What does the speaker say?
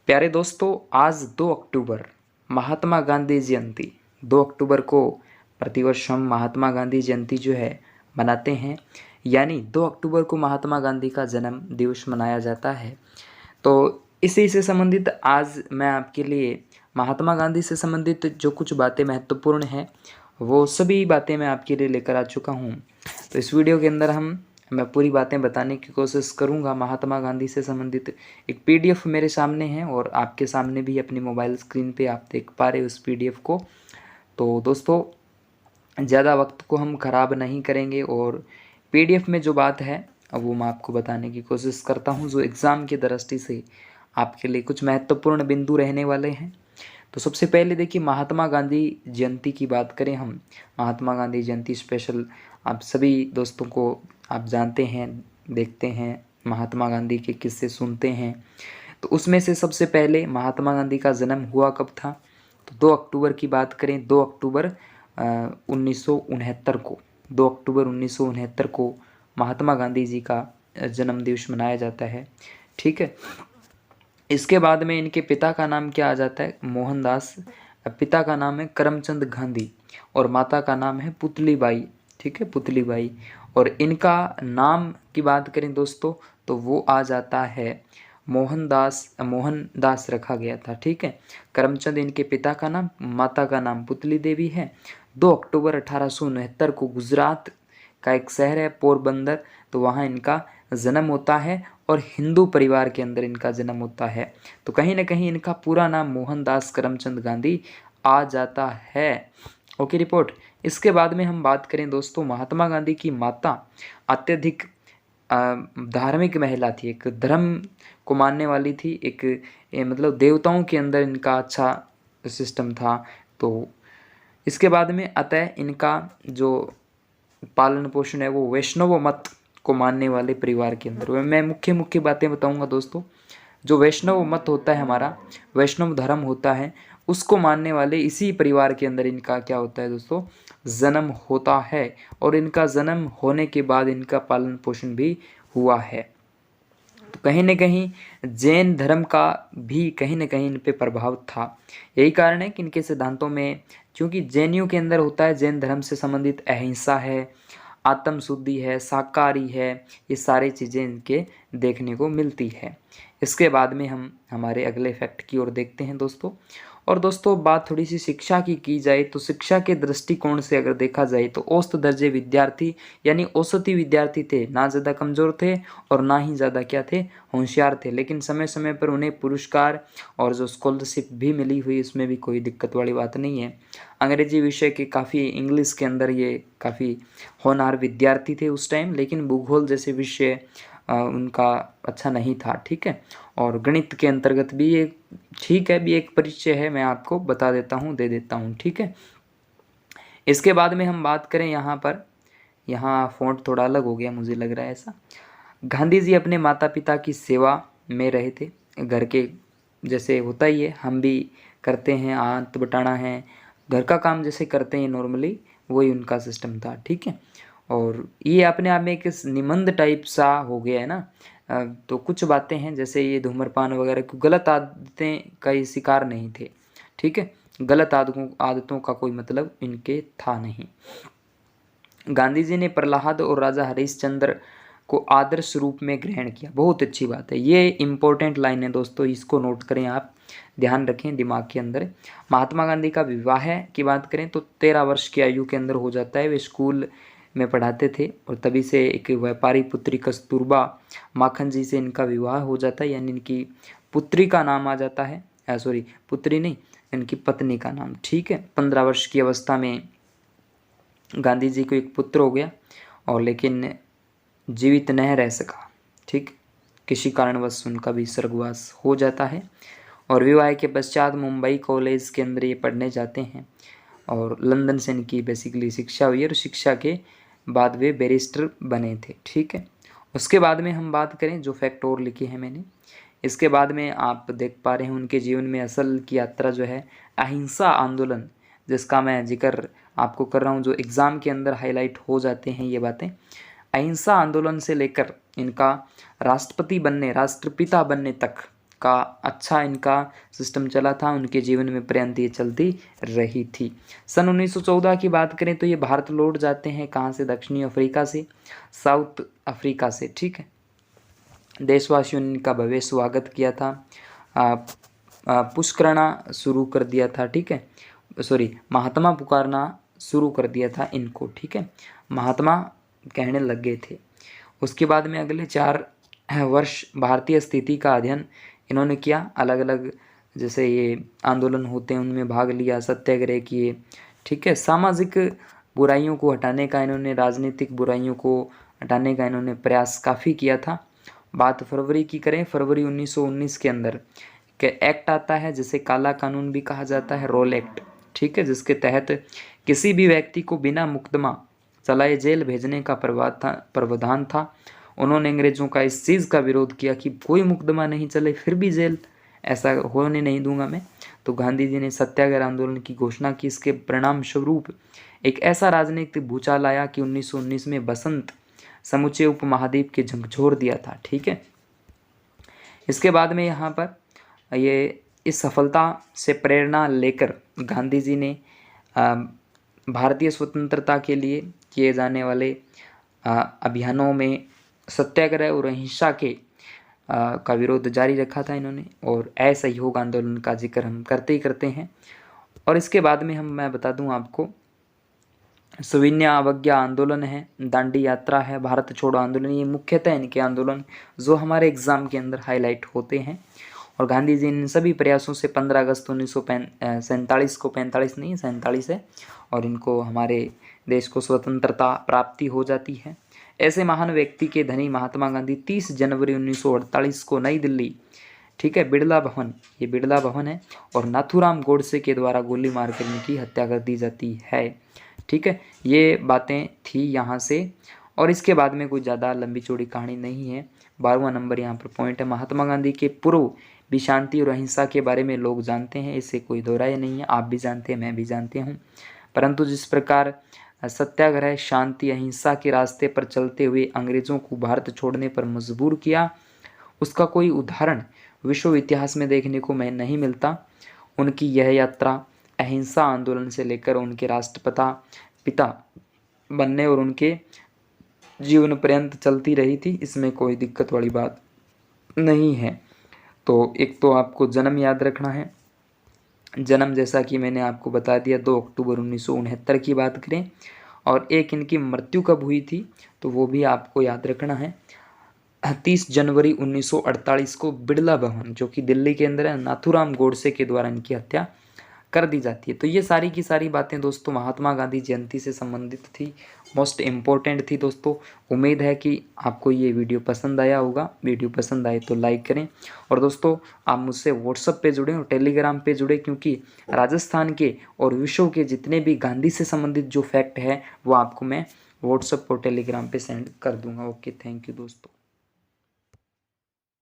प्यारे दोस्तों, आज 2 अक्टूबर महात्मा गांधी जयंती। 2 अक्टूबर को प्रतिवर्ष हम महात्मा गांधी जयंती जो है मनाते हैं। यानी 2 अक्टूबर को महात्मा गांधी का जन्म दिवस मनाया जाता है। तो इसी से संबंधित आज मैं आपके लिए महात्मा गांधी से संबंधित जो कुछ बातें महत्वपूर्ण हैं वो सभी बातें मैं आपके लिए लेकर आ चुका हूँ। तो इस वीडियो के अंदर मैं पूरी बातें बताने की कोशिश करूंगा। महात्मा गांधी से संबंधित एक पीडीएफ मेरे सामने है और आपके सामने भी अपनी मोबाइल स्क्रीन पे आप देख पा रहे हो उस पीडीएफ को। तो दोस्तों, ज़्यादा वक्त को हम ख़राब नहीं करेंगे और पीडीएफ में जो बात है वो मैं आपको बताने की कोशिश करता हूँ, जो एग्ज़ाम की दृष्टि से आपके लिए कुछ महत्वपूर्ण बिंदु रहने वाले हैं। तो सबसे पहले देखिए, महात्मा गांधी जयंती की बात करें हम। महात्मा गांधी जयंती स्पेशल आप सभी दोस्तों को आप जानते हैं, देखते हैं, महात्मा गांधी के किस्से सुनते हैं। तो उसमें से सबसे पहले महात्मा गांधी का जन्म हुआ कब था? तो 2 अक्टूबर की बात करें, 2 अक्टूबर 1969 को, 2 अक्टूबर 1969 को महात्मा गांधी जी का जन्म दिवस मनाया जाता है। ठीक है। इसके बाद में इनके पिता का नाम क्या आ जाता है? मोहनदास। पिता का नाम है करमचंद गांधी और माता का नाम है पुतलीबाई। ठीक है, पुतलीबाई। और इनका नाम की बात करें दोस्तों तो वो आ जाता है मोहनदास रखा गया था। ठीक है, करमचंद इनके पिता का नाम, माता का नाम पुतली देवी है। 2 अक्टूबर 1869 को गुजरात का एक शहर है पोरबंदर, तो वहाँ इनका जन्म होता है और हिंदू परिवार के अंदर इनका जन्म होता है। तो कहीं ना कहीं इनका पूरा नाम मोहनदास करमचंद गांधी आ जाता है। Okay report. इसके बाद में हम बात करें दोस्तों, महात्मा गांधी की माता अत्यधिक धार्मिक महिला थी, एक धर्म को मानने वाली थी, मतलब देवताओं के अंदर इनका अच्छा सिस्टम था। तो इसके बाद में अतः इनका जो पालन पोषण है वो वैष्णव मत को मानने वाले परिवार के अंदर। मैं मुख्य मुख्य बातें बताऊंगा दोस्तों। जो वैष्णव मत होता है, हमारा वैष्णव धर्म होता है, उसको मानने वाले इसी परिवार के अंदर इनका क्या होता है दोस्तों? जन्म होता है। और इनका जन्म होने के बाद इनका पालन पोषण भी हुआ है। तो कहीं न कहीं जैन धर्म का भी कहीं न कहीं इन पे प्रभाव था। यही कारण है कि इनके सिद्धांतों में, क्योंकि जैनियों के अंदर होता है जैन धर्म से संबंधित अहिंसा है, आत्म शुद्धि है, शाकाहारी है, ये सारी चीज़ें इनके देखने को मिलती है। इसके बाद में हम हमारे अगले फैक्ट की ओर देखते हैं दोस्तों। और दोस्तों, बात थोड़ी सी शिक्षा की जाए तो शिक्षा के दृष्टिकोण से अगर देखा जाए तो औसत दर्जे विद्यार्थी यानी औसती विद्यार्थी थे, ना ज़्यादा कमज़ोर थे और ना ही ज़्यादा क्या थे, होशियार थे। लेकिन समय समय पर उन्हें पुरस्कार और जो स्कॉलरशिप भी मिली हुई, इसमें भी कोई दिक्कत वाली बात नहीं है। अंग्रेजी विषय के काफ़ी, इंग्लिश के अंदर ये काफ़ी होनहार विद्यार्थी थे उस टाइम, लेकिन भूगोल जैसे विषय उनका अच्छा नहीं था। ठीक है। और गणित के अंतर्गत भी ये ठीक है, भी एक परिचय है, मैं आपको बता देता हूँ, दे देता हूँ। ठीक है। इसके बाद में हम बात करें यहाँ फ़ॉन्ट थोड़ा अलग हो गया, मुझे लग रहा है ऐसा। गांधी जी अपने माता पिता की सेवा में रहे थे। घर के जैसे होता ही है, हम भी करते हैं, आंत बटाना है, घर का काम जैसे करते हैं नॉर्मली, वही उनका सिस्टम था। ठीक है। और ये अपने आप में एक निबंध टाइप सा हो गया है ना। तो कुछ बातें हैं, जैसे ये धूम्रपान वगैरह की गलत आदतें का ये शिकार नहीं थे। ठीक है। गलत आदतों का कोई मतलब इनके था नहीं। गांधी जी ने प्रहलाद और राजा हरिश्चंद्र को आदर्श रूप में ग्रहण किया। बहुत अच्छी बात है, ये इंपॉर्टेंट लाइन है दोस्तों, इसको नोट करें, आप ध्यान रखें दिमाग के अंदर। महात्मा गांधी का विवाह की बात करें तो 13 वर्ष की आयु के अंदर हो जाता है। वे स्कूल में पढ़ाते थे और तभी से एक व्यापारी पुत्री कस्तूरबा माखन जी से इनका विवाह हो जाता है, यानी इनकी पुत्री का नाम आ जाता है, सॉरी पुत्री नहीं, इनकी पत्नी का नाम। ठीक है। 15 वर्ष की अवस्था में गांधी जी को एक पुत्र हो गया और लेकिन जीवित नहीं रह सका। ठीक, किसी कारणवश उनका भी स्वर्गवास हो जाता है। और विवाह के पश्चात मुंबई कॉलेज के अंदर ये पढ़ने जाते हैं और लंदन से इनकी बेसिकली शिक्षा हुई और शिक्षा के बाद वे बैरिस्टर बने थे। ठीक है। उसके बाद में हम बात करें, जो फैक्ट और लिखे हैं मैंने, इसके बाद में आप देख पा रहे हैं उनके जीवन में असल की यात्रा जो है अहिंसा आंदोलन, जिसका मैं जिक्र आपको कर रहा हूँ, जो एग्ज़ाम के अंदर हाईलाइट हो जाते हैं ये बातें। अहिंसा आंदोलन से लेकर इनका राष्ट्रपिता बनने तक का अच्छा इनका सिस्टम चला था, उनके जीवन में पर्यंत ये चलती रही थी। सन 1914 की बात करें तो ये भारत लौट जाते हैं, कहाँ से? दक्षिणी अफ्रीका से, साउथ अफ्रीका से, ठीक है। देशवासियों ने इनका भव्य स्वागत किया था, पुष्करना शुरू कर दिया था, ठीक है, सॉरी महात्मा पुकारना शुरू कर दिया था इनको, ठीक है, महात्मा कहने लग गए थे। उसके बाद में अगले 4 वर्ष भारतीय स्थिति का अध्ययन इन्होंने किया, अलग अलग जैसे ये आंदोलन होते हैं उनमें भाग लिया, सत्याग्रह किए, ठीक है। सामाजिक बुराइयों को हटाने का इन्होंने, राजनीतिक बुराइयों को हटाने का इन्होंने प्रयास काफ़ी किया था। बात फरवरी की करें, फरवरी 1919 के अंदर के एक्ट आता है जिसे काला कानून भी कहा जाता है, रोल एक्ट, ठीक है, जिसके तहत किसी भी व्यक्ति को बिना मुकदमा चलाए जेल भेजने का प्रावधान था। उन्होंने अंग्रेजों का इस चीज़ का विरोध किया कि कोई मुकदमा नहीं चले फिर भी जेल, ऐसा होने नहीं दूंगा मैं। तो गांधी जी ने सत्याग्रह आंदोलन की घोषणा की। इसके परिणाम स्वरूप एक ऐसा राजनीतिक भूचाल आया कि 1919 में बसंत समूचे उपमहाद्वीप के झकझोर दिया था, ठीक है। इसके बाद में यहाँ पर ये इस सफलता से प्रेरणा लेकर गांधी जी ने भारतीय स्वतंत्रता के लिए किए जाने वाले अभियानों में सत्याग्रह और अहिंसा के का विरोध जारी रखा था इन्होंने, और असहयोग आंदोलन का जिक्र हम करते ही करते हैं। और इसके बाद में मैं बता दूं आपको, सविनय अवज्ञा आंदोलन है, दांडी यात्रा है, भारत छोड़ो आंदोलन, ये मुख्यतः इनके आंदोलन जो हमारे एग्ज़ाम के अंदर हाईलाइट होते हैं। और गांधी जी इन सभी प्रयासों से 15 अगस्त 1947 को, 45 नहीं 47 है, और इनको हमारे देश को स्वतंत्रता प्राप्ति हो जाती है। ऐसे महान व्यक्ति के धनी महात्मा गांधी 30 जनवरी 1948 को नई दिल्ली, ठीक है, बिड़ला भवन, ये बिड़ला भवन है, और नाथूराम गोडसे के द्वारा गोली मारकर इनकी हत्या कर दी जाती है, ठीक है। ये बातें थी यहाँ से। और इसके बाद में कोई ज़्यादा लंबी चौड़ी कहानी नहीं है। 12वां नंबर यहाँ पर पॉइंट है, महात्मा गांधी के पूर्व भी शांति और अहिंसा के बारे में लोग जानते हैं, इससे कोई दो राय नहीं है, आप भी जानते हैं, मैं भी जानते हूँ। परंतु जिस प्रकार सत्याग्रह, शांति, अहिंसा के रास्ते पर चलते हुए अंग्रेज़ों को भारत छोड़ने पर मजबूर किया, उसका कोई उदाहरण विश्व इतिहास में देखने को मैं नहीं मिलता। उनकी यह यात्रा अहिंसा आंदोलन से लेकर उनके पिता बनने और उनके जीवन पर्यंत चलती रही थी, इसमें कोई दिक्कत वाली बात नहीं है। तो एक तो आपको जन्म याद रखना है, जन्म जैसा कि मैंने आपको बता दिया 2 अक्टूबर 1969 की बात करें, और एक इनकी मृत्यु कब हुई थी तो वो भी आपको याद रखना है, 30 जनवरी 1948 को बिड़ला भवन जो कि दिल्ली के अंदर है, नाथूराम गोडसे के द्वारा इनकी हत्या कर दी जाती है। तो ये सारी की सारी बातें दोस्तों महात्मा गांधी जयंती से संबंधित थी, मोस्ट इम्पोर्टेंट थी दोस्तों। उम्मीद है कि आपको ये वीडियो पसंद आया होगा। वीडियो पसंद आए तो लाइक करें, और दोस्तों आप मुझसे व्हाट्सएप पे जुड़ें और टेलीग्राम पे जुड़े, क्योंकि राजस्थान के और विश्व के जितने भी गांधी से संबंधित जो फैक्ट है वो आपको मैं व्हाट्सएप और टेलीग्राम पे सेंड कर दूंगा। ओके, थैंक यू दोस्तों।